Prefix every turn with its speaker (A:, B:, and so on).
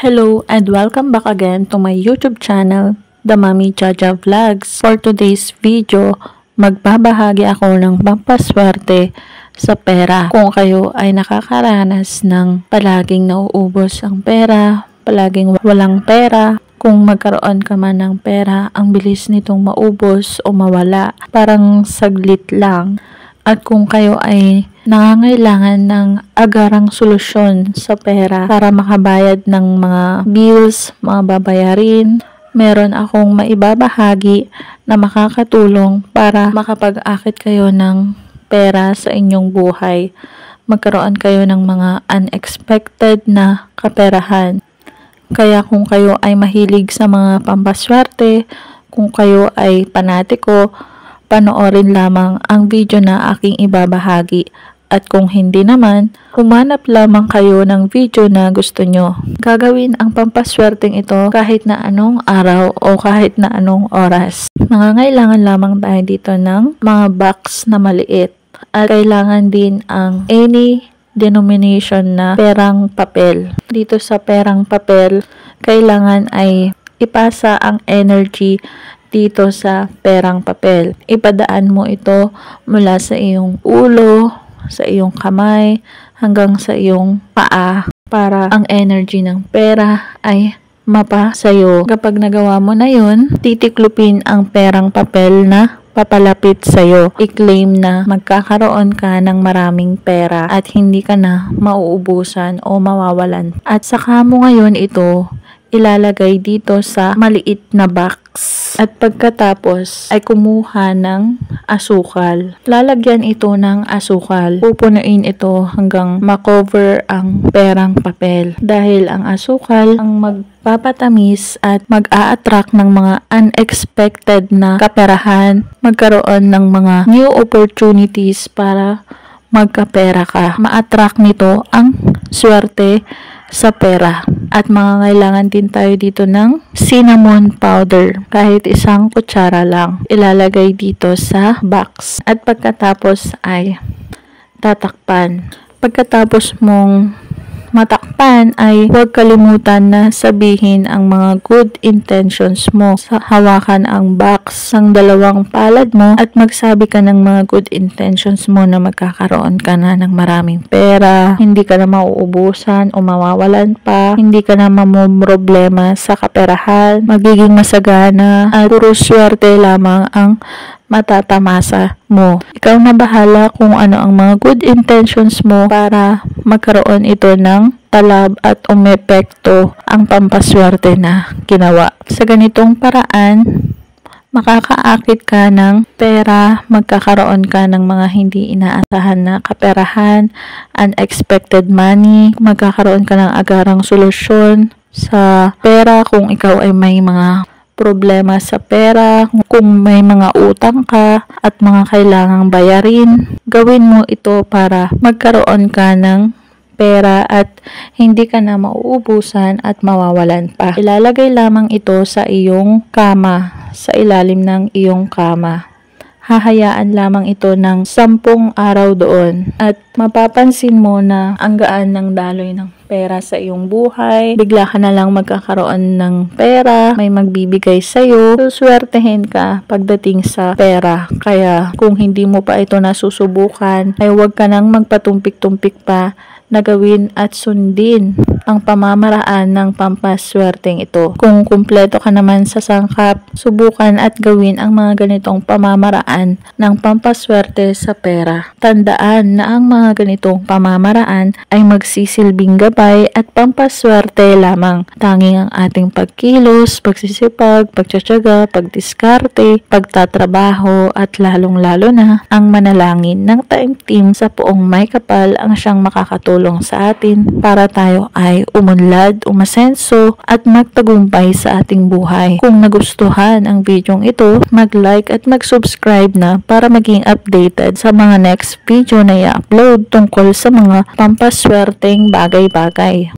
A: Hello and welcome back again to my YouTube channel, The Mommy Jaja Vlogs. For today's video, magbabahagi ako ng pampaswerte sa pera. Kung kayo ay nakakaranas ng palaging nauubos ang pera, palaging walang pera, kung magkaroon ka man ng pera, ang bilis nitong maubos o mawala, parang saglit lang. At kung kayo ay nangangailangan ng agarang solusyon sa pera para makabayad ng mga bills, mga babayarin, meron akong maibabahagi na makakatulong para makapag-akit kayo ng pera sa inyong buhay. Magkaroon kayo ng mga unexpected na kaperahan. Kaya kung kayo ay mahilig sa mga pampaswerte, kung kayo ay panatiko, panoorin lamang ang video na aking ibabahagi. At kung hindi naman, humanap lamang kayo ng video na gusto nyo. Gagawin ang pampaswerteng ito kahit na anong araw o kahit na anong oras. Nangangailangan lamang tayo dito ng mga box na maliit. At kailangan din ang any denomination na perang papel. Dito sa perang papel, kailangan ay ipasa ang energy dito sa perang papel. Ipadaan mo ito mula sa iyong ulo, sa iyong kamay, hanggang sa iyong paa para ang energy ng pera ay mapa sa'yo. Kapag nagawa mo na yun, titiklupin ang perang papel na papalapit sa'yo. I-claim na magkakaroon ka ng maraming pera at hindi ka na mauubusan o mawawalan. At saka mo ngayon ito ilalagay dito sa maliit na box. At pagkatapos ay kumuha ng asukal. Lalagyan ito ng asukal. Pupunuin ito hanggang makover ang perang papel. Dahil ang asukal ang magpapatamis at mag-a-attract ng mga unexpected na kaperahan. Magkaroon ng mga new opportunities para magkapera ka. Ma-attract nito ang swerte sa pera. At mangangailangan din tayo dito ng cinnamon powder. Kahit isang kutsara lang. Ilalagay dito sa box. At pagkatapos ay tatakpan. Pagkatapos mong matakpan ay huwag kalimutan na sabihin ang mga good intentions mo. Hawakan ang box ng dalawang palad mo at magsabi ka ng mga good intentions mo na magkakaroon ka na ng maraming pera, hindi ka na mauubusan o mawawalan pa, hindi ka na mamumroblema sa kaperahan, magiging masagana at puro swerte lamang ang matatamasa mo. Ikaw na bahala kung ano ang mga good intentions mo para magkaroon ito ng talab at umepekto ang pampaswerte na ginawa. Sa ganitong paraan, makakaakit ka ng pera, magkakaroon ka ng mga hindi inaasahan na kaperahan, unexpected money, magkakaroon ka ng agarang solusyon sa pera kung ikaw ay may mga problema sa pera, kung may mga utang ka at mga kailangang bayarin, gawin mo ito para magkaroon ka ng pera at hindi ka na mauubusan at mawawalan pa. Ilalagay lamang ito sa iyong kama, sa ilalim ng iyong kama. Hahayaan lamang ito ng 10 araw doon at mapapansin mo na ang gaan ng daloy ng pera sa iyong buhay. Bigla ka na lang magkakaroon ng pera, may magbibigay sa'yo. Suswertehin ka pagdating sa pera. Kaya kung hindi mo pa ito nasusubukan, ay huwag ka nang magpatumpik-tumpik pa na gawin at sundin ang pamamaraan ng pampaswerteng ito. Kung kumpleto ka naman sa sangkap, subukan at gawin ang mga ganitong pamamaraan ng pampaswerte sa pera. Tandaan na ang mga ganitong pamamaraan ay magsisilbing gabay at pampaswerte lamang. Tanging ang ating pagkilos, pagsisipag, pagtsatsaga, pagdiskarte, pagtatrabaho at lalong-lalo na ang manalangin ng taimtim sa Poong May Kapal ang siyang makakatulong sa atin para tayo ay umunlad, umasenso at magtagumpay sa ating buhay. Kung nagustuhan ang videong ito, mag-like at mag-subscribe na para maging updated sa mga next video na i-upload tungkol sa mga pampaswerteng bagay-bagay.